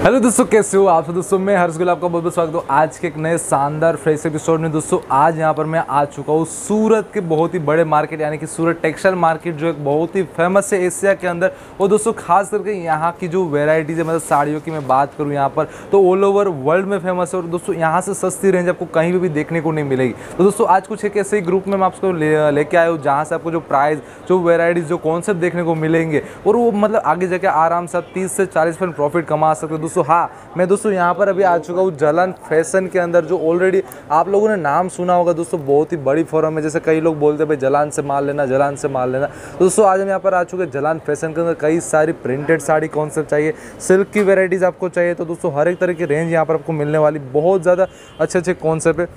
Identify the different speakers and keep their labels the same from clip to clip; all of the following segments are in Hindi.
Speaker 1: हेलो दोस्तों, कैसे हो आप? दोस्तों मैं हर्ष आपका बहुत बहुत स्वागत हूँ आज के एक नए शानदार फ्रेश एपिसोड में। दोस्तों आज यहाँ पर मैं आ चुका हूँ सूरत के बहुत ही बड़े मार्केट यानी कि सूरत टेक्सटाइल मार्केट, जो एक बहुत ही फेमस है एशिया के अंदर। और दोस्तों खास करके यहाँ की जो वेराइटीज़ है, मतलब साड़ियों की मैं बात करूँ यहाँ पर तो ऑल ओवर वर्ल्ड में फेमस है। और दोस्तों यहाँ से सस्ती रेंज आपको कहीं भी देखने को नहीं मिलेगी। तो दोस्तों आज कुछ एक ऐसे ही ग्रुप में मैं आपको लेके आया हूँ जहाँ से आपको जो प्राइस, जो वेराइटीज़, जो कॉन्सेप्ट देखने को मिलेंगे और वो मतलब आगे जाके आराम से आप 30 से 40% प्रॉफिट कमा सकते हो। दोस्तों हाँ, मैं दोस्तों यहाँ पर अभी आ चुका हूँ जलान फैशन के अंदर, जो ऑलरेडी आप लोगों ने नाम सुना होगा। दोस्तों बहुत ही बड़ी फॉर्म है, जैसे कई लोग बोलते हैं भाई जलान से माल लेना, जलान से माल लेना। तो दोस्तों आज हम यहाँ पर आ चुके हैं जलान फैशन के अंदर। कई सारी प्रिंटेड साड़ी कॉन्सेप्ट चाहिए, सिल्क की वेराइटीज़ आपको चाहिए, तो दोस्तों हर एक तरह की रेंज यहाँ पर आपको मिलने वाली। बहुत ज़्यादा अच्छे अच्छे कॉन्सेप्ट है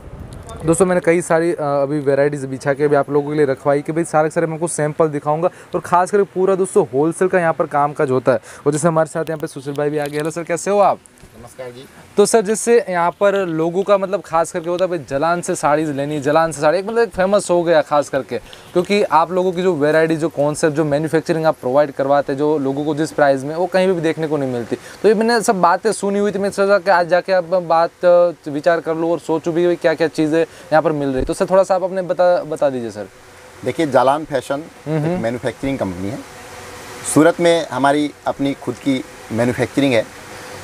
Speaker 1: दोस्तों। मैंने कई सारी अभी वेराइटीज़ बिछा के भी आप लोगों के लिए रखवाई कि भाई सारे मैं आपको सैंपल दिखाऊंगा। और खास करके पूरा दोस्तों होलसेल का यहाँ पर काम काज होता है। और जैसे हमारे साथ यहाँ पे सुशील भाई भी आ गए। हेलो सर, कैसे हो आप?
Speaker 2: नमस्कार जी।
Speaker 1: तो सर जैसे यहाँ पर लोगों का मतलब खास करके होता है भाई जलान से साड़ी लेनी, जलान से साड़ी मतलब एक फेमस हो गया खास करके, क्योंकि आप लोगों की जो वेराइटी, जो कॉन्सेप्ट, जो मैन्युफैक्चरिंग आप प्रोवाइड करवाते हैं जो लोगों को जिस प्राइस में, वो कहीं भी देखने को नहीं मिलती। तो ये मैंने सब बातें सुनी हुई थी, मैं सोचा कि आज जाके आप बात विचार कर लूँ और सोचूँ भी क्या क्या चीज़ें यहाँ पर मिल रही। तो सर थोड़ा सा आप अपने बता दीजिए सर।
Speaker 2: देखिए, जालान फैशन एक मैन्युफैक्चरिंग कंपनी है। सूरत में हमारी अपनी खुद की मैन्युफैक्चरिंग है।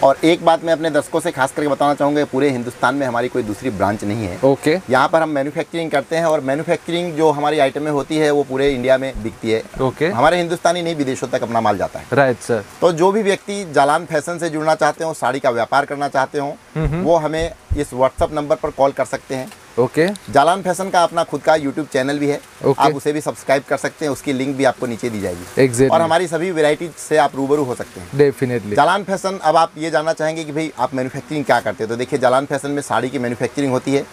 Speaker 2: और एक बात मैं अपने दर्शकों से खास करके बताना चाहूँगा, पूरे हिंदुस्तान में हमारी कोई दूसरी ब्रांच नहीं है।
Speaker 1: ओके।
Speaker 2: यहाँ पर हम मैन्युफैक्चरिंग करते हैं और मैन्युफैक्चरिंग जो हमारी आइटमें होती है वो पूरे इंडिया में बिकती है।
Speaker 1: ओके।
Speaker 2: हमारे हिंदुस्तानी नहीं, विदेशों तक अपना माल जाता है।
Speaker 1: Right sir.
Speaker 2: तो जो भी व्यक्ति जालान फैशन से जुड़ना चाहते हो, साड़ी का व्यापार करना चाहते हो, वो हमें इस व्हाट्सअप नंबर पर कॉल कर सकते हैं।
Speaker 1: ओके।
Speaker 2: जालान फैशन का अपना खुद का यूट्यूब चैनल भी है। आप उसे भी सब्सक्राइब कर सकते हैं, उसकी लिंक भी आपको नीचे दी जाएगी।
Speaker 1: Exactly.
Speaker 2: और हमारी सभी वैरायटी से आप रूबरू हो सकते हैं।
Speaker 1: डेफिनेटली।
Speaker 2: जालान फैशन, अब आप ये जानना चाहेंगे कि भाई आप मैन्युफैक्चरिंग क्या करते हैं, तो देखिए जालान फैशन में साड़ी की मैन्युफैक्चरिंग होती है,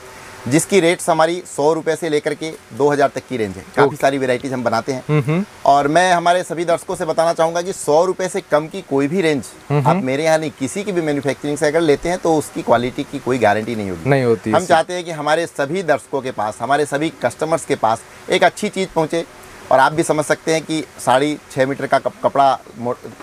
Speaker 2: जिसकी रेट्स हमारी 100 रुपये से लेकर के 2000 तक की रेंज है। काफ़ी सारी वैरायटीज हम बनाते हैं। और मैं हमारे सभी दर्शकों से बताना चाहूँगा कि 100 रुपये से कम की कोई भी रेंज आप मेरे यहाँ नहीं, किसी की भी मैन्युफैक्चरिंग से अगर लेते हैं तो उसकी क्वालिटी की कोई गारंटी नहीं होती। हम चाहते हैं कि हमारे सभी दर्शकों के पास, हमारे सभी कस्टमर्स के पास एक अच्छी चीज़ पहुँचे। और आप भी समझ सकते हैं कि साड़ी 6 मीटर का कपड़ा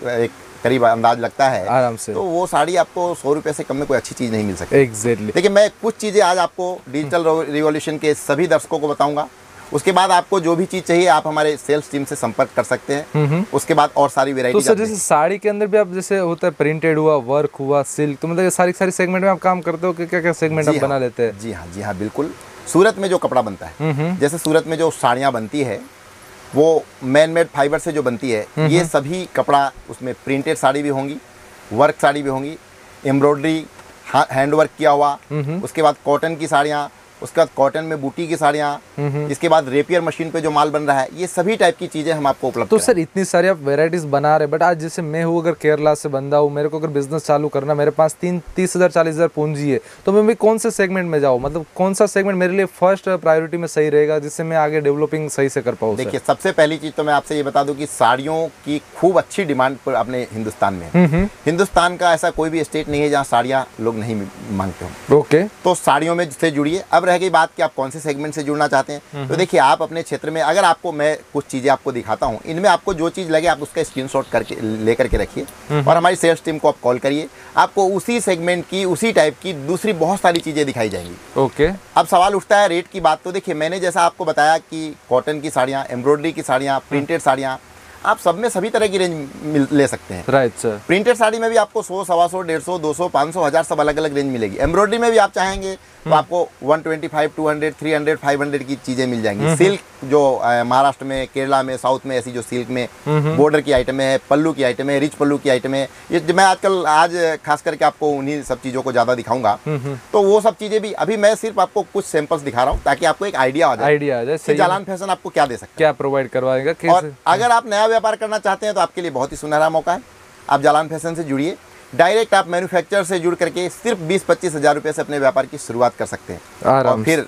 Speaker 2: एक करीब अंदाज लगता है
Speaker 1: आराम से,
Speaker 2: तो वो साड़ी आपको 100 रुपये से कम में कोई अच्छी चीज़ नहीं मिल सकती।
Speaker 1: एग्जैक्टली।
Speaker 2: लेकिन मैं कुछ चीज़ें आज आपको डिजिटल रिवॉल्यूशन के सभी दर्शकों को बताऊंगा। उसके बाद आपको जो भी चीज़ चाहिए आप हमारे सेल्स टीम से संपर्क कर सकते हैं। उसके बाद और सारी वेराइटी।
Speaker 1: तो सर जैसे साड़ी के अंदर भी आप जैसे होता है प्रिंटेड हुआ, वर्क हुआ, सिल्क, तो मतलब सारी सेगमेंट में आप काम करते हो कि क्या क्या सेगमेंट आप बना लेते हैं?
Speaker 2: जी हाँ बिल्कुल। सूरत में जो कपड़ा बनता है, जैसे सूरत में जो साड़ियाँ बनती है वो मैन मेड फाइबर से जो बनती है, ये सभी कपड़ा उसमें प्रिंटेड साड़ी भी होंगी, वर्क साड़ी भी होंगी, एम्ब्रॉयडरी हैंड वर्क किया हुआ, उसके बाद कॉटन की साड़ियाँ, उसके बाद कॉटन में बूटी की साड़ियाँ, इसके बाद रेपियर मशीन पे जो माल बन रहा है, ये सभी टाइप की चीज़ें हम आपको उपलब्ध।
Speaker 1: तो सर इतनी सारी आप वेराइटीज़ बना रहे, बट आज जैसे मैं हूँ, अगर केरला से बंदा हूँ, मेरे को अगर बिजनेस चालू करना, मेरे पास 30,000 40,000 पूंजी है, तो मैं भी कौन से सेगमेंट में जाऊँ? मतलब कौन सा सेगमेंट मेरे लिए फर्स्ट प्रायोरिटी में सही रहेगा, जिससे मैं आगे डेवलपिंग सही से कर पाऊँ?
Speaker 2: देखिए, सबसे पहली चीज़ तो मैं आपसे ये बता दूँ कि साड़ियों की खूब अच्छी डिमांड पर अपने हिंदुस्तान में है। हिंदुस्तान का ऐसा कोई भी स्टेट नहीं है जहाँ साड़ियाँ लोग नहीं मांगते हो।
Speaker 1: ओके। तो
Speaker 2: साड़ियों में से जुड़िए। अब रह गई बात कि आप कौन से सेगमेंट से जुड़ना चाहते हैं, तो देखिए आप अपने क्षेत्र में, अगर आपको मैं कुछ चीज़ें आपको दिखाता हूँ, इनमें आपको जो चीज़ लगे आप उसका स्क्रीनशॉट करके लेकर के रखिए और हमारी सेल्स टीम को आप कॉल करिए। आपको उसी सेगमेंट की, उसी टाइप की दूसरी बहुत सारी चीज़ें दिखाई जाएंगी।
Speaker 1: ओके।
Speaker 2: अब सवाल उठता है रेट की बात। तो देखिए, मैंने जैसा आपको बताया कि कॉटन की साड़ियाँ, एम्ब्रॉयडरी की साड़ियाँ, प्रिंटेड साड़ियाँ, आप सब में सभी तरह की रेंज ले सकते हैं।
Speaker 1: Right sir.
Speaker 2: प्रिंटेड साड़ी में भी आपको 100, 125, 150, 200, 500, 1000 सब अलग अलग रेंज मिलेगी। एम्ब्रॉयडरी में भी आप चाहेंगे तो आपको 125, 200, 300, 500 की चीज़ें मिल जाएंगी। सिल्क जो महाराष्ट्र में, केरला में, साउथ में ऐसी जो सिल्क में बॉर्डर की आइटमें है, पल्लू की आइटमें है, रिच पल्लू की आइटमें है, ये मैं आज खास करके आपको उन्हीं सब चीज़ों को ज़्यादा दिखाऊंगा। तो वो सब चीज़ें भी अभी मैं सिर्फ आपको कुछ सैंपल्स दिखा रहा हूँ ताकि आपको एक आइडिया आ जाए जालान फैशन आपको क्या दे सकता है,
Speaker 1: क्या प्रोवाइड करवाएगा।
Speaker 2: और अगर आप नया व्यापार करना चाहते हैं तो आपके लिए बहुत ही सुनहरा मौका है। आप जालान फैशन से जुड़िए। डायरेक्ट आप मैन्युफैक्चरर से जुड़ करके सिर्फ 20-25 हज़ार रुपये से अपने व्यापार की शुरुआत कर सकते हैं। और फिर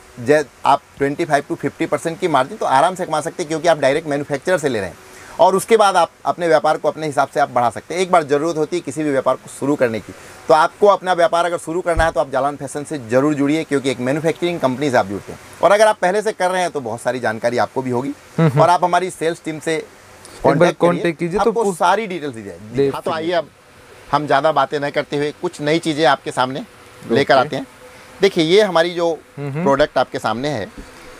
Speaker 2: आप 25 to 50% की मार्जिन तो आराम से कमा सकते हैं, क्योंकि आप डायरेक्ट मैन्युफैक्चरर से ले रहे हैं। और उसके बाद आप अपने व्यापार को अपने हिसाब से आप बढ़ा सकते हैं। एक बार ज़रूरत होती है किसी भी व्यापार को शुरू करने की, तो आपको अपना व्यापार अगर शुरू करना है तो आप जालान फैशन से जरूर जुड़िए, क्योंकि एक मैन्युफैक्चरिंग कंपनी से आप जुड़ते हैं। और अगर आप पहले से कर रहे हैं तो बहुत सारी जानकारी आपको भी होगी और आप हमारी सेल्स टीम से कॉन्टेक्ट कीजिए तो आपको सारी डिटेल्स दी जाएगी। तो आइए अब हम ज़्यादा बातें न करते हुए कुछ नई चीज़ें आपके सामने लेकर आते हैं। देखिए ये हमारी जो प्रोडक्ट आपके सामने है,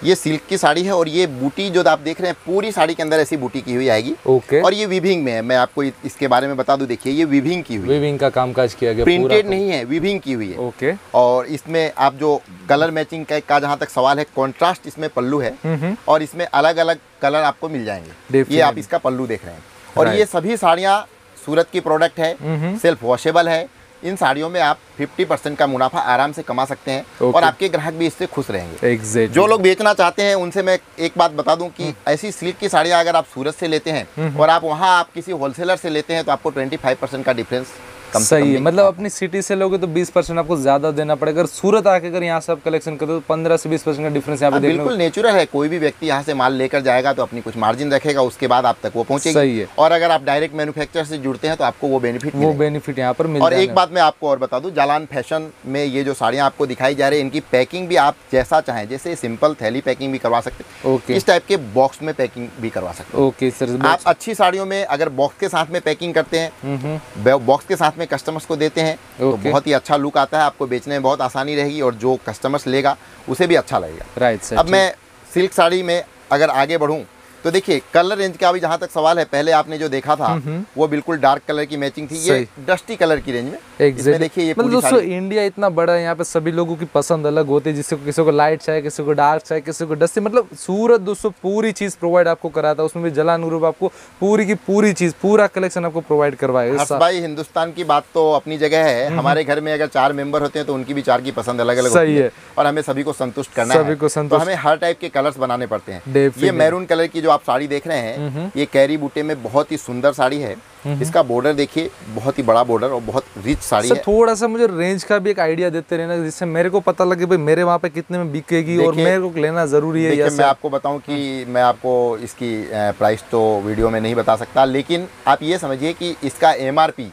Speaker 2: ये सिल्क की साड़ी है और ये बूटी जो आप देख रहे हैं पूरी साड़ी के अंदर ऐसी बूटी की हुई आएगी।
Speaker 1: ओके।
Speaker 2: और ये वीविंग में है। मैं आपको इसके बारे में बता दूं, देखिए ये वीविंग की हुई,
Speaker 1: वीविंग का कामकाज किया गया,
Speaker 2: प्रिंटेड नहीं है, वीविंग की हुई है।
Speaker 1: ओके।
Speaker 2: और इसमें आप जो कलर मैचिंग का जहाँ तक सवाल है, कॉन्ट्रास्ट इसमें पल्लू है और इसमें अलग अलग कलर आपको मिल जाएंगे। ये आप इसका पल्लू देख रहे हैं। और ये सभी साड़ियाँ सूरत की प्रोडक्ट है, सेल्फ वॉशेबल है। इन साड़ियों में आप 50% का मुनाफा आराम से कमा सकते हैं और आपके ग्राहक भी इससे खुश रहेंगे।
Speaker 1: Exactly.
Speaker 2: जो लोग बेचना चाहते हैं उनसे मैं एक बात बता दूं कि ऐसी सिल्क की साड़ियाँ अगर आप सूरत से लेते हैं और आप वहाँ आप किसी होलसेलर से लेते हैं तो आपको 25% का डिफरेंस
Speaker 1: सही है। मतलब अपनी सिटी से लोगे तो 20% आपको ज्यादा देना पड़ेगा। अगर सूरत आके अगर यहाँ से आप कलेक्शन करते हो तो 15 से 20% का डिफरेंस यहाँ पे देखने
Speaker 2: बिल्कुल नेचुरल है। कोई भी व्यक्ति यहाँ से माल लेकर जाएगा तो अपनी कुछ मार्जिन रखेगा, उसके बाद आप तक वो पहुंचेगी।
Speaker 1: सही है।
Speaker 2: और अगर आप डायरेक्ट मैन्युफैक्चरर से जुड़ते हैं तो आपको वो बेनिफिट
Speaker 1: यहाँ पर मिल
Speaker 2: और एक बात मैं आपको और बता दूं, जालान फैशन में ये जो साड़ियाँ आपको दिखाई जा रही है, इनकी पैकिंग भी आप जैसा चाहें, जैसे सिंपल थैली पैकिंग भी करवा सकते हैं, इस टाइप के बॉक्स में पैकिंग भी करवा सकते हैं।
Speaker 1: Okay sir.
Speaker 2: आप अच्छी साड़ियों में अगर बॉक्स के साथ में पैकिंग करते हैं, बॉक्स के साथ में कस्टमर्स को देते हैं तो बहुत ही अच्छा लुक आता है, आपको बेचने में बहुत आसानी रहेगी और जो कस्टमर्स लेगा उसे भी अच्छा लगेगा।
Speaker 1: Right sir.
Speaker 2: अब मैं सिल्क साड़ी में अगर आगे बढ़ूं तो देखिए कलर रेंज का भी जहां तक सवाल है, पहले आपने जो देखा था वो बिल्कुल डार्क कलर की मैचिंग थी, ये डस्टी कलर की रेंज में। इसमें देखिए ये
Speaker 1: मतलब दोस्तों इंडिया इतना बड़ा है, यहाँ पे सभी लोगों की पसंद अलग होती है, जिससे किसी को लाइट चाहिए, किसी को डार्क चाहिए, किसी को डस्टी। मतलब सूरत दोस्तों पूरी चीज प्रोवाइड आपको कराता है, उसमें भी जलान ग्रुप आपको पूरी की पूरी चीज, पूरा कलेक्शन आपको प्रोवाइड करवाएगा।
Speaker 2: हर्ष भाई हिंदुस्तान की बात तो अपनी जगह है, हमारे घर में अगर 4 मेंबर होते हैं तो उनकी भी 4 की पसंद अलग अलग होती है और हमें सभी को संतुष्ट करना है, तो हमें हर टाइप के कलर्स बनाने पड़ते हैं। ये मैरून कलर की जो आप साड़ी देख रहे हैं, ये कैरी बूटे में बहुत ही सुंदर साड़ी है। इसका बॉर्डर देखिए, बहुत ही बड़ा बॉर्डर और बहुत रिच साड़ी है।
Speaker 1: थोड़ा सा मुझे रेंज का भी एक आइडिया देते रहना, जिससे मेरे को पता लगे भाई मेरे वहाँ पे कितने में बिकेगी और मेरे को लेना जरूरी है।
Speaker 2: देखिए मैं आपको बताऊं कि मैं आपको इसकी प्राइस तो वीडियो में नहीं बता सकता, लेकिन आप ये समझिए कि इसका MRP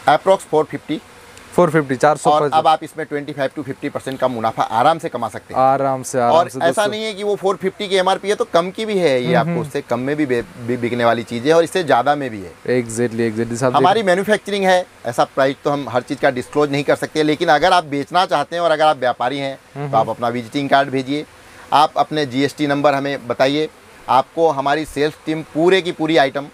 Speaker 2: अप्रोक्स 450 और अब आप इसमें 25 to 50% का मुनाफा आराम से कमा सकते हैं।
Speaker 1: आराम से
Speaker 2: और ऐसा नहीं है कि वो 450 की MRP है तो कम की भी है, ये आपको उससे कम में भी बिकने वाली चीज़ है और इससे ज़्यादा में भी है।
Speaker 1: एग्जैक्टली
Speaker 2: हमारी मैन्युफैक्चरिंग है, ऐसा प्राइस तो हम हर चीज़ का डिस्क्लोज नहीं कर सकते, लेकिन अगर आप बेचना चाहते हैं और अगर आप व्यापारी हैं तो आप अपना विजिटिंग कार्ड भेजिए, आप अपने GST नंबर हमें बताइए, आपको हमारी सेल्स टीम पूरे की पूरी आइटम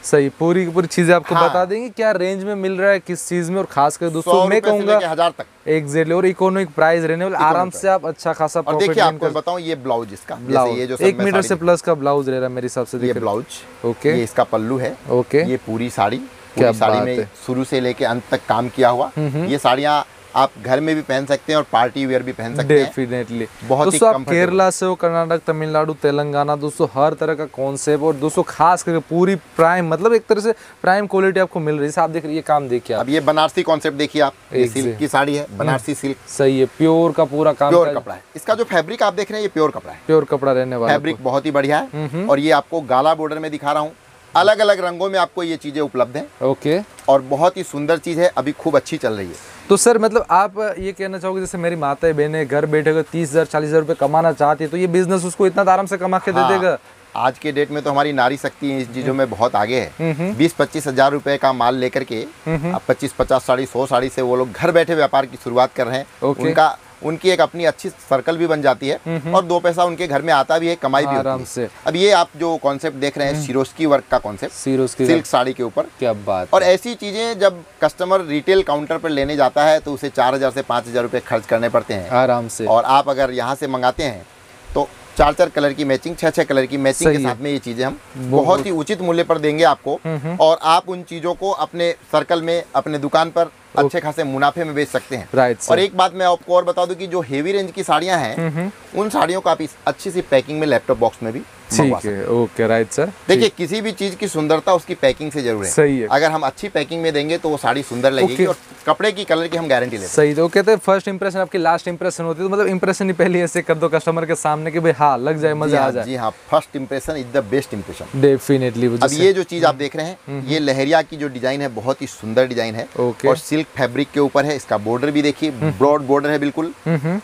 Speaker 1: सही पूरी की पूरी चीजें आपको बता देंगे, क्या रेंज में मिल रहा है, किस चीज में। और खासकर दोस्तों मैं कहूंगा
Speaker 2: 1000 तक
Speaker 1: एग्जैक्टली और इकोनॉमिक प्राइस रहने वाले, आराम से आप अच्छा खासा
Speaker 2: और देखिए आपको बताऊं ये ब्लाउज इसका, जैसे ये जो
Speaker 1: 1 मीटर से प्लस का ब्लाउज रह रहा है मेरे हिसाब से।
Speaker 2: ये ब्लाउज,
Speaker 1: ओके,
Speaker 2: ये इसका पल्लू है,
Speaker 1: ओके,
Speaker 2: ये पूरी साड़ी में शुरू से लेके अंत तक काम किया हुआ। ये साड़ियाँ आप घर में भी पहन सकते हैं और पार्टी वेयर भी पहन सकते हैं।
Speaker 1: डेफिनेटली
Speaker 2: बहुत
Speaker 1: दोस्तों, आप केरला से हो, कर्नाटक, तमिलनाडु, तेलंगाना, दोस्तों हर तरह का कॉन्सेप्ट और दोस्तों खास करके पूरी प्राइम, मतलब एक तरह से प्राइम क्वालिटी आपको मिल रही है। आप देख रहे, ये काम देखिए।
Speaker 2: अब ये बनारसी कॉन्सेप्ट देखिए आप, ये सिल्क की साड़ी है, बनारसी सिल्क।
Speaker 1: सही है, प्योर का पूरा काम,
Speaker 2: प्योर कपड़ा है। इसका जो फैब्रिक आप देख रहे हैं ये प्योर कपड़ा है,
Speaker 1: प्योर कपड़ा रहने वाला
Speaker 2: फैब्रिक बहुत ही बढ़िया है। और ये आपको गाला बॉर्डर में दिखा रहा हूँ, अलग अलग रंगों में आपको ये चीजें उपलब्ध हैं।
Speaker 1: ओके,
Speaker 2: और बहुत ही सुंदर चीज है, अभी खूब अच्छी चल रही है।
Speaker 1: तो सर मतलब आप ये कहना चाहोगे जैसे मेरी माताएं बहनें घर बैठे अगर 30,000 40,000 रुपये कमाना चाहती है तो ये बिजनेस उसको इतना आराम से कमा के दे देगा?
Speaker 2: आज के डेट में तो हमारी नारी शक्ति इन चीज़ों में बहुत आगे है। 20-25 हज़ार रुपए का माल लेकर के अब 25-50 साड़ी 100 साड़ी से वो लोग घर बैठे व्यापार की शुरुआत कर रहे हैं। उनकी एक अपनी अच्छी सर्कल भी बन जाती है और 2 पैसा उनके घर में आता भी है, कमाई भी होती है। अब ये आप जो कॉन्सेप्ट देख रहे हैं सिरोस्की वर्क का कॉन्सेप्ट, सिल्क साड़ी के ऊपर,
Speaker 1: क्या बात।
Speaker 2: और ऐसी चीजें जब कस्टमर रिटेल काउंटर पर लेने जाता है तो उसे 4,000 से 5,000 रुपए खर्च करने पड़ते हैं
Speaker 1: आराम से।
Speaker 2: और आप अगर यहाँ से मंगाते हैं तो 4-4 कलर की मैचिंग, 6-6 कलर की मैचिंग के साथ में ये चीजें हम बहुत ही उचित मूल्य पर देंगे आपको। और आप उन चीजों को अपने सर्कल में, अपने दुकान पर अच्छे खासे मुनाफे में बेच सकते हैं।
Speaker 1: राइट।
Speaker 2: और एक बात मैं आपको और बता दूं कि जो हेवी रेंज की साड़ियां हैं उन साड़ियों को आप इस अच्छी सी पैकिंग में लैपटॉप बॉक्स में भी
Speaker 1: ठीक है। Okay, right sir.
Speaker 2: देखिए किसी भी चीज की सुंदरता उसकी पैकिंग से जरूर है।
Speaker 1: सही है।
Speaker 2: अगर हम अच्छी पैकिंग में देंगे तो वो साड़ी सुंदर लगेगी और कपड़े की कलर की हम गारंटी लेते हैं।
Speaker 1: सही। तो कहते हैं फर्स्ट इंप्रेशन आपकी लास्ट इंप्रेशन होती है, तो मतलब इंप्रेशन ही पहले ऐसे कर दो कस्टमर के सामने कि भाई हाँ लग जाए, मजा आ जाए।
Speaker 2: जी हाँ, first impression is the best impression.
Speaker 1: Definitely.
Speaker 2: अब ये जो चीज आप देख रहे हैं ये लहरिया की जो डिजाइन है बहुत ही सुंदर डिजाइन है और सिल्क सिल्क फैब्रिक के ऊपर है। इसका बॉर्डर भी देखिए, ब्रॉड बॉर्डर है बिल्कुल।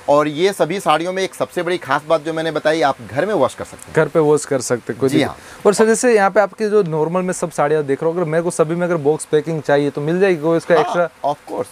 Speaker 2: और ये सभी साड़ियों में एक सबसे बड़ी खास बात जो मैंने बताई, आप घर में वॉश कर सकते हैं,
Speaker 1: घर पे वॉश कर सकते हैं।
Speaker 2: जी हाँ।
Speaker 1: और सर जैसे यहाँ पे आपके जो नॉर्मल में सब साड़ियाँ देख रहा हूँ, अगर मेरे को सभी में अगर बॉक्स पैकिंग चाहिए तो मिल जाएगी कोई इसका एक्स्ट्रा?
Speaker 2: ऑफ कोर्स,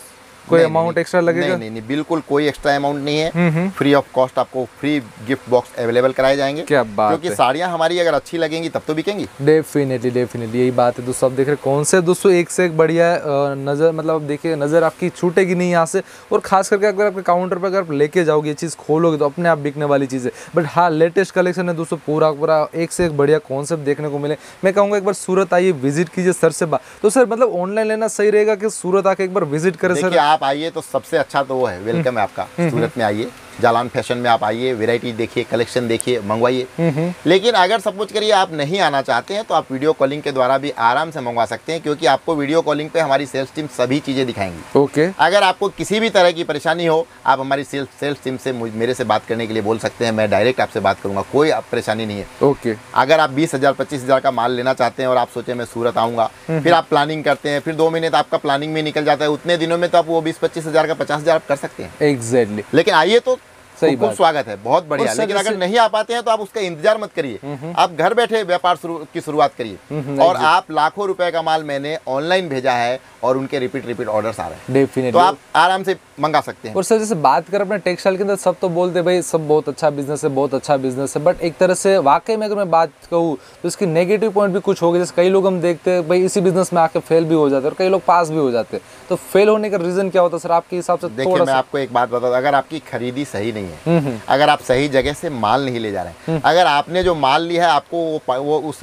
Speaker 1: कोई अमाउंट एक्स्ट्रा लगेगा?
Speaker 2: नहीं, बिल्कुल कोई एक्स्ट्रा अमाउंट नहीं है। फ्री ऑफ कॉस्ट आपको फ्री गिफ्ट बॉक्स अवेलेबल कराए जाएंगे।
Speaker 1: क्या बात
Speaker 2: क्योंकि साड़ियाँ हमारी अगर अच्छी लगेंगी तब तो बिकेंगी।
Speaker 1: डेफिनेटली यही बात है दोस्तों। आप देख रहे कौन से दोस्तों एक से एक बढ़िया नज़र, मतलब देखिए नज़र आपकी छूटेगी नहीं यहाँ से। और खास करके अगर आपके काउंटर पर अगर आप लेके जाओगे ये चीज़ खोलोगे तो अपने आप बिकने वाली चीज़ है। बट हाँ, लेटेस्ट कलेक्शन है दोस्तों, पूरा एक से एक बढ़िया कॉन्सेप्ट देखने को मिले। मैं कहूँगा एक बार सूरत आइए, विजिट कीजिए सर से बात। तो सर मतलब ऑनलाइन लेना सही रहेगा कि सूरत आके एक बार विजिट करें? सर
Speaker 2: आप आइए तो सबसे अच्छा तो वो है, वेलकम है आपका। सूरत में आइए, जालान फैशन में आप आइए, वैरायटी देखिए, कलेक्शन देखिए, मंगवाइए। लेकिन अगर सपोज करिए आप नहीं आना चाहते हैं तो आप वीडियो कॉलिंग के द्वारा भी आराम से मंगवा सकते हैं, क्योंकि आपको वीडियो कॉलिंग पे हमारी सेल्स टीम सभी चीज़ें दिखाएंगी।
Speaker 1: ओके।
Speaker 2: अगर आपको किसी भी तरह की परेशानी हो, आप हमारी सेल्स टीम से मेरे से बात करने के लिए बोल सकते हैं। मैं डायरेक्ट आपसे बात करूंगा, कोई परेशानी नहीं है।
Speaker 1: ओके।
Speaker 2: अगर आप 20,000 25,000 का माल लेना चाहते हैं और आप सोचे मैं सूरत आऊँगा, फिर आप प्लानिंग करते हैं, फिर 2 महीने तो आपका प्लानिंग में निकल जाता है। उतने दिनों में तो आप वो 20-25,000 का 50,000 आप कर सकते हैं।
Speaker 1: एग्जैक्टली।
Speaker 2: लेकिन आइए तो
Speaker 1: सही
Speaker 2: खूब स्वागत है, बहुत बढ़िया। लेकिन अगर नहीं आ पाते हैं तो आप उसका इंतजार मत करिए, आप घर बैठे व्यापार की शुरुआत करिए। और आप लाखों रुपए का माल मैंने ऑनलाइन भेजा है और उनके रिपीट ऑर्डर्स आ रहे हैं,
Speaker 1: डेफिनेटली,
Speaker 2: तो आप आराम से मंगा सकते हैं।
Speaker 1: और सर जैसे बात करें अपने टेक्सटाइल के अंदर, सब तो बोलते भाई सब बहुत अच्छा बिजनेस है, बहुत अच्छा बिजनेस है। बट एक तरह से वाकई में अगर मैं बात कहूँ तो इसकी नेगेटिव पॉइंट भी कुछ हो गए। जैसे कई लोग हम देखते हैं भाई इसी बिजनेस में आके फेल भी हो जाते हैं और कई लोग पास भी हो जाते हैं। तो फेल होने का रीजन क्या होता है सर आपके हिसाब से?
Speaker 2: देखिए, मैं आपको एक बात बता दूं, अगर आपकी खरीदी सही नहीं है, अगर आप सही जगह से माल नहीं ले जा रहे हैं, अगर आपने जो माल लिया है आपको वो उस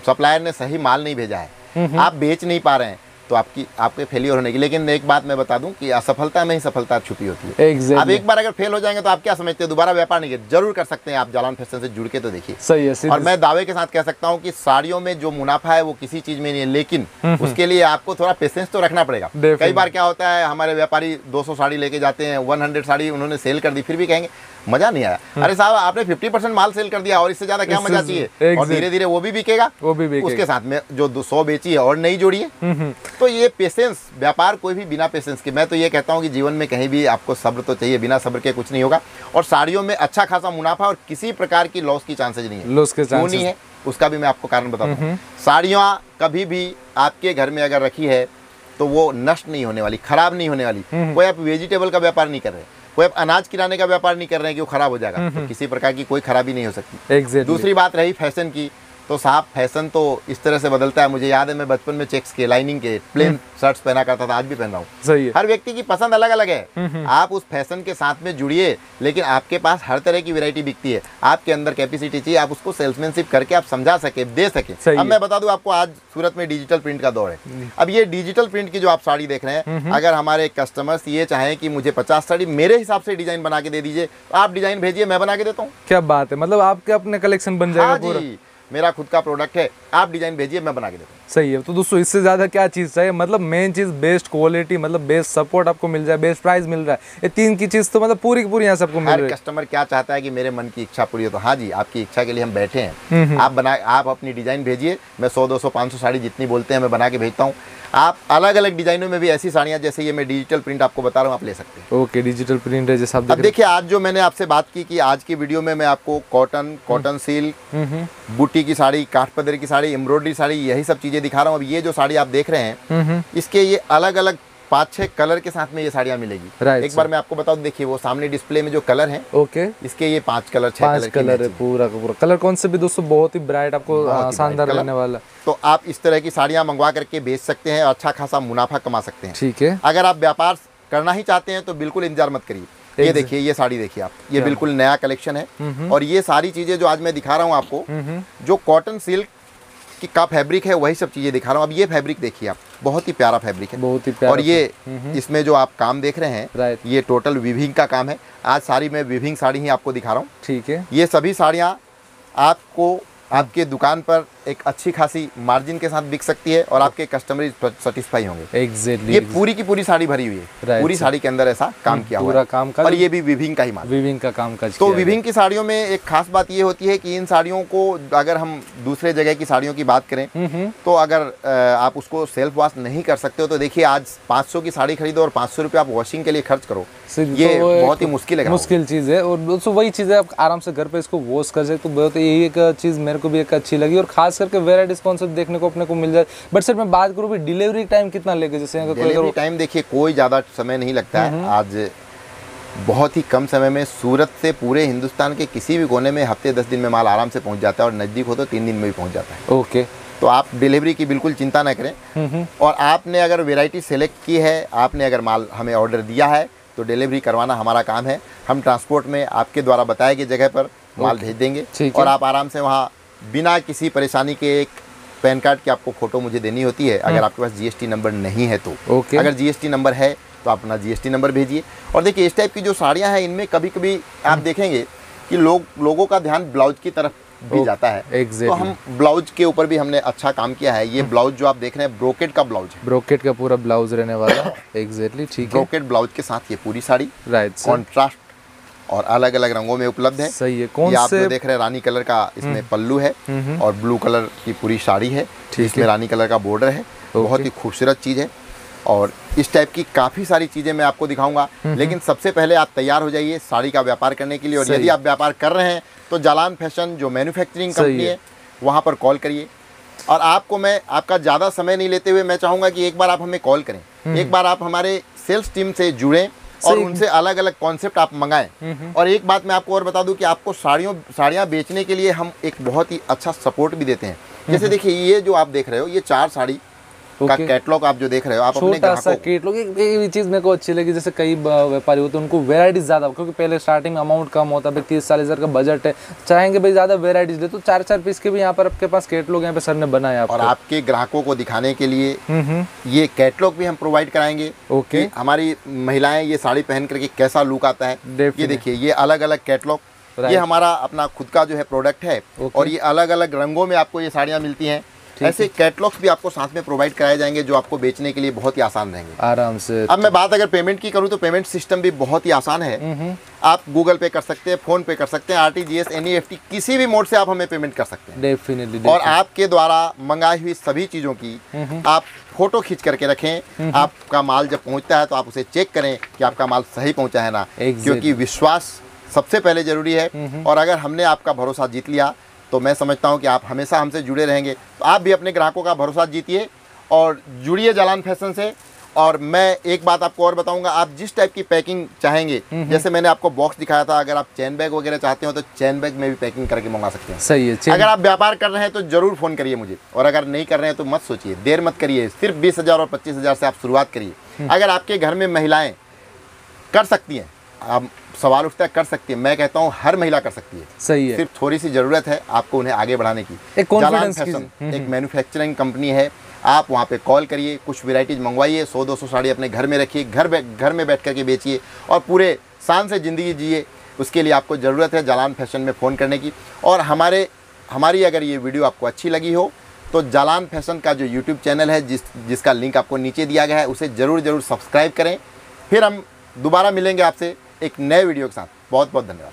Speaker 2: सप्लायर ने सही माल नहीं भेजा है, आप बेच नहीं पा रहे हैं, तो आपके फेलियर होने की। लेकिन एक बात मैं बता दूं कि असफलता में ही सफलता छुपी होती है।
Speaker 1: exactly.
Speaker 2: अब एक बार अगर फेल हो जाएंगे तो आप क्या समझते हैं दोबारा व्यापार नहीं जरूर कर सकते हैं। आप जालान फैशन से जुड़ के तो देखिए।
Speaker 1: सही है।
Speaker 2: और मैं दावे के साथ कह सकता हूं कि साड़ियों में जो मुनाफा है वो किसी चीज में नहीं है, लेकिन उसके लिए आपको थोड़ा पेशेंस तो रखना पड़ेगा। कई बार क्या होता है, हमारे व्यापारी 200 साड़ी लेके जाते हैं, 100 साड़ी उन्होंने सेल कर दी, फिर भी कहेंगे मजा नहीं आया। अरे साहब, आपने 50% माल सेल कर दिया और इससे ज्यादा क्या मजा चाहिए? और धीरे धीरे वो भी बिकेगा, उसके साथ में जो 200 बेची है और नई जोड़िए। तो ये पेशेंस, व्यापार कोई भी बिना पेशेंस के, मैं तो ये कहता हूँ कि जीवन में कहीं भी आपको सब्र तो चाहिए, बिना सब्र के कुछ नहीं होगा। और साड़ियों में अच्छा खासा मुनाफा और किसी प्रकार की लॉस की चांसेज नहीं है।
Speaker 1: लॉस के
Speaker 2: क्यों नहीं है उसका भी मैं आपको कारण बताता हूँ। साड़ियाँ कभी भी आपके घर में अगर रखी है तो वो नष्ट नहीं होने वाली, खराब नहीं होने वाली। कोई आप वेजिटेबल का व्यापार नहीं कर रहे, कोई आप अनाज किराने का व्यापार नहीं कर रहे हैं कि वो खराब हो जाएगा, तो किसी प्रकार की कोई खराबी नहीं हो सकती। दूसरी बात रही फैशन की, तो साहब फैशन तो इस तरह से बदलता है। मुझे याद है मैं बचपन में चेक्स के, लाइनिंग के, प्लेन शर्ट्स पहना करता था, आज भी पहन रहा हूँ।
Speaker 1: सही है।
Speaker 2: हर व्यक्ति की पसंद अलग अलग है। आप उस फैशन के साथ में जुड़िए, लेकिन आपके पास हर तरह की वैरायटी बिकती है। आपके अंदर कैपेसिटी चाहिए, आप उसको सेल्समैनशिप करके आप समझा सके, दे सके। अब मैं बता दूं आपको, आज सूरत में डिजिटल प्रिंट का दौर है। अब ये डिजिटल प्रिंट की जो आप साड़ी देख रहे हैं, अगर हमारे कस्टमर्स ये चाहें कि मुझे 50 साड़ी मेरे हिसाब से डिजाइन बना के दे दीजिए, तो आप डिजाइन भेजिए, मैं बना के देता हूँ।
Speaker 1: क्या बात है, मतलब आपके अपने कलेक्शन बन जाएगा पूरा?
Speaker 2: मेरा खुद का प्रोडक्ट है, आप डिजाइन भेजिए, मैं बना के देता हूँ।
Speaker 1: सही है। तो दोस्तों इससे ज़्यादा क्या चीज़ चाहिए? मतलब मेन चीज़ बेस्ट क्वालिटी, मतलब बेस्ट सपोर्ट आपको मिल जाए, बेस्ट प्राइस मिल रहा है, ये 3 की चीज़ तो मतलब पूरी की पूरी यहाँ सबको मिल रही है।
Speaker 2: हर कस्टमर क्या चाहता है कि मेरे मन की इच्छा पूरी हो, तो हाँ जी, आपकी इच्छा के लिए हम बैठे हैं। आप अपनी डिजाइन भेजिए, मैं 100 200 500 साड़ी जितनी बोलते हैं मैं बना के भेजता हूँ। आप अलग अलग डिजाइनों में भी ऐसी साड़ियाँ, जैसे ये मैं डिजिटल प्रिंट आपको बता रहा हूँ, आप ले सकते हैं।
Speaker 1: ओके, डिजिटल प्रिंट है जैसा आप
Speaker 2: अब देखिए, आज जो मैंने आपसे बात की कि आज की वीडियो में मैं आपको कॉटन सिल्क, बूटी की साड़ी, काठ पदर की साड़ी, एम्ब्रॉयडरी साड़ी, यही सब चीजें दिखा रहा हूँ। अब ये जो साड़ी आप देख रहे हैं, इसके ये अलग अलग 5-6 कलर के साथ में ये साड़ियाँ मिलेगी। एक बार मैं आपको बताऊं, देखिए वो सामने डिस्प्ले में जो कलर हैं,
Speaker 1: ओके,
Speaker 2: इसके ये 5 कलर 6
Speaker 1: कलर है, पूरा का पूरा कलर कौन से भी दोस्तों बहुत ही ब्राइट, आपको शानदार लगने वाला।
Speaker 2: तो आप इस तरह की साड़ियाँ मंगवा करके बेच सकते हैं और अच्छा खासा मुनाफा कमा सकते हैं।
Speaker 1: ठीक है।
Speaker 2: अगर आप व्यापार करना ही चाहते हैं तो बिल्कुल इंतजार मत करिए। ये देखिए, ये साड़ी देखिए आप, ये बिल्कुल नया कलेक्शन है। और ये सारी चीजें जो आज मैं दिखा रहा हूँ आपको, जो कॉटन सिल्क का फैब्रिक है, वही सब चीजें दिखा रहा हूँ। अब ये फैब्रिक देखिए आप, बहुत ही प्यारा फैब्रिक है,
Speaker 1: बहुत ही प्यारा।
Speaker 2: और ये इसमें जो आप काम देख रहे हैं, ये टोटल विविंग का काम है। आज साड़ी में विविंग साड़ी ही आपको दिखा रहा हूँ।
Speaker 1: ठीक है।
Speaker 2: ये सभी साड़ियाँ आपको आपके दुकान पर एक अच्छी खासी मार्जिन के साथ बिक सकती है और आपके कस्टमर सेटिस्फाई होंगे।
Speaker 1: एग्जैक्टली,
Speaker 2: ये पूरी की पूरी साड़ी भरी हुई है,
Speaker 1: Right,
Speaker 2: पूरी साड़ी के अंदर ऐसा काम किया हुआ
Speaker 1: पूरा
Speaker 2: है।
Speaker 1: काम का
Speaker 2: और ये भी विभिंग का ही माल।
Speaker 1: वीविंग का काम काज
Speaker 2: तो
Speaker 1: किया
Speaker 2: विभिंग की साड़ियों में एक खास बात ये होती है कि इन साड़ियों को अगर हम दूसरे जगह की साड़ियों की बात करें तो अगर आप उसको सेल्फ वॉश नहीं कर सकते हो तो देखिए आज 500 की साड़ी खरीदो और 500 रुपये आप वॉशिंग के लिए खर्च करो, ये बहुत ही मुश्किल है।
Speaker 1: मुश्किल चीज़ है। और दोस्तों वही चीज़ है, आप आराम से घर पे इसको वॉश कर सकते, तो बहुत यही एक चीज़ मेरे को भी एक अच्छी लगी। और खास करके वेराइटीज कॉन्सेप्ट देखने को अपने को मिल जाए। बट सर मैं बात करूँ भी डिलीवरी टाइम कितना लेके, जैसे
Speaker 2: डिलीवरी टाइम देखिए कोई ज़्यादा समय नहीं लगता है। आज बहुत ही कम समय में सूरत से पूरे हिंदुस्तान के किसी भी कोने में हफ्ते 10 दिन में माल आराम से पहुंच जाता है और नज़दीक हो तो 3 दिन में भी पहुंच जाता है।
Speaker 1: ओके,
Speaker 2: तो आप डिलीवरी की बिल्कुल चिंता ना करें। और आपने अगर वैरायटी सेलेक्ट की है, आपने अगर माल हमें ऑर्डर दिया है तो डिलीवरी करवाना हमारा काम है। हम ट्रांसपोर्ट में आपके द्वारा बताए गए जगह पर माल भेज देंगे और आप आराम से वहाँ बिना किसी परेशानी के, एक पैन कार्ड की आपको फ़ोटो मुझे देनी होती है अगर आपके पास जीएसटी नंबर नहीं है तो। अगर जीएसटी नंबर है तो आप अपना जीएसटी नंबर भेजिए। और देखिए इस टाइप की जो साड़ियाँ हैं इनमें कभी कभी आप देखेंगे कि लोगों का ध्यान ब्लाउज की तरफ भी जाता है। तो हम ब्लाउज के ऊपर भी हमने अच्छा काम किया है। ये ब्लाउज जो आप देख रहे हैं ब्रोकेट का ब्लाउज है,
Speaker 1: ब्रोकेट का पूरा ब्लाउज रहने वाला। एग्जैक्टली, ठीक है।
Speaker 2: ब्रोकेट ब्लाउज के साथ ये पूरी साड़ी
Speaker 1: राइट,
Speaker 2: कॉन्ट्रास्ट और अलग अलग रंगों में उपलब्ध है।
Speaker 1: सही है। कौन
Speaker 2: आप
Speaker 1: से
Speaker 2: जो देख रहे हैं रानी कलर का इसमें पल्लू है और ब्लू कलर की पूरी साड़ी है, इसमें रानी कलर का बॉर्डर है। बहुत ही खूबसूरत चीज़ है और इस टाइप की काफ़ी सारी चीज़ें मैं आपको दिखाऊंगा। लेकिन सबसे पहले आप तैयार हो जाइए साड़ी का व्यापार करने के लिए। और यदि आप व्यापार कर रहे हैं तो जालान फैशन जो मैन्युफैक्चरिंग कंपनी है वहाँ पर कॉल करिए। और आपको मैं आपका ज़्यादा समय नहीं लेते हुए मैं चाहूँगा कि एक बार आप हमें कॉल करें, एक बार आप हमारे सेल्स टीम से जुड़ें और उनसे अलग अलग कॉन्सेप्ट आप मंगाएं। और एक बात मैं आपको और बता दूं कि आपको साड़ियाँ बेचने के लिए हम एक बहुत ही अच्छा सपोर्ट भी देते हैं। जैसे देखिए ये जो आप देख रहे हो ये 4 साड़ी का कैटलॉग आप जो देख रहे हो, आप अपने
Speaker 1: छोटा सा कैटलॉग। एक चीज़ मेरे को अच्छी लगी, जैसे कई व्यापारी होते हैं उनको वेराइटीज ज़्यादा, क्योंकि पहले स्टार्टिंग में अमाउंट कम होता है, भाई 30-40 हज़ार का बजट है, चाहेंगे भाई ज़्यादा वेराइटीज ले, तो 4-4 पीस के भी यहाँ पर आपके पास कैटलॉग यहाँ पे सर ने बनाया।
Speaker 2: और आपके ग्राहकों को दिखाने के लिए ये कैटलॉग भी हम प्रोवाइड कराएंगे।
Speaker 1: ओके,
Speaker 2: हमारी महिलाएं ये साड़ी पहन करके कैसा लुक आता है ये देखिए। ये अलग अलग कैटलॉग, ये हमारा अपना खुद का जो है प्रोडक्ट है और ये अलग अलग रंगों में आपको ये साड़ियाँ मिलती हैं। ऐसे कैटलॉग्स भी आपको साथ में प्रोवाइड कराए जाएंगे जो आपको बेचने के लिए बहुत ही आसान रहेंगे
Speaker 1: आराम से।
Speaker 2: अब मैं बात अगर पेमेंट की करूं तो पेमेंट सिस्टम भी बहुत ही आसान है। आप गूगल पे कर सकते हैं, फोन पे कर सकते हैं, आरटीजीएस, एनईएफटी, किसी भी मोड से आप हमें पेमेंट कर सकते हैं।
Speaker 1: डेफिनेटली।
Speaker 2: और आपके द्वारा मंगाई हुई सभी चीज़ों की आप फोटो खींच करके रखें। आपका माल जब पहुँचता है तो आप उसे चेक करें कि आपका माल सही पहुँचा है ना, क्योंकि विश्वास सबसे पहले ज़रूरी है। और अगर हमने आपका भरोसा जीत लिया तो मैं समझता हूं कि आप हमेशा हमसे जुड़े रहेंगे। तो आप भी अपने ग्राहकों का भरोसा जीतिए और जुड़िए जालान फैशन से। और मैं एक बात आपको और बताऊंगा, आप जिस टाइप की पैकिंग चाहेंगे, जैसे मैंने आपको बॉक्स दिखाया था, अगर आप चैन बैग वगैरह चाहते हो तो चैन बैग में भी पैकिंग करके मंगा सकते हैं।
Speaker 1: सही है।
Speaker 2: अगर आप व्यापार कर रहे हैं तो जरूर फ़ोन करिए मुझे, और अगर नहीं कर रहे हैं तो मत सोचिए, देर मत करिए। सिर्फ 20,000 और 25,000 से आप शुरुआत करिए। अगर आपके घर में महिलाएँ कर सकती हैं, आप सवाल उठता है कर सकती है, मैं कहता हूँ हर महिला कर सकती है।
Speaker 1: सही है।
Speaker 2: सिर्फ थोड़ी सी ज़रूरत है आपको उन्हें आगे बढ़ाने की।
Speaker 1: जालान
Speaker 2: फैशन एक मैन्युफैक्चरिंग कंपनी है, आप वहाँ पे कॉल करिए, कुछ वैराइटीज मंगवाइए, 100-200 साड़ी अपने घर में रखिए, घर में बैठ करके बेचिए और पूरे शान से ज़िंदगी जिए। उसके लिए आपको ज़रूरत है जालान फैशन में फ़ोन करने की। और हमारी अगर ये वीडियो आपको अच्छी लगी हो तो जालान फैशन का जो यूट्यूब चैनल है जिसका लिंक आपको नीचे दिया गया है उसे ज़रूर सब्सक्राइब करें। फिर हम दोबारा मिलेंगे आपसे एक नए वीडियो के साथ। बहुत बहुत धन्यवाद।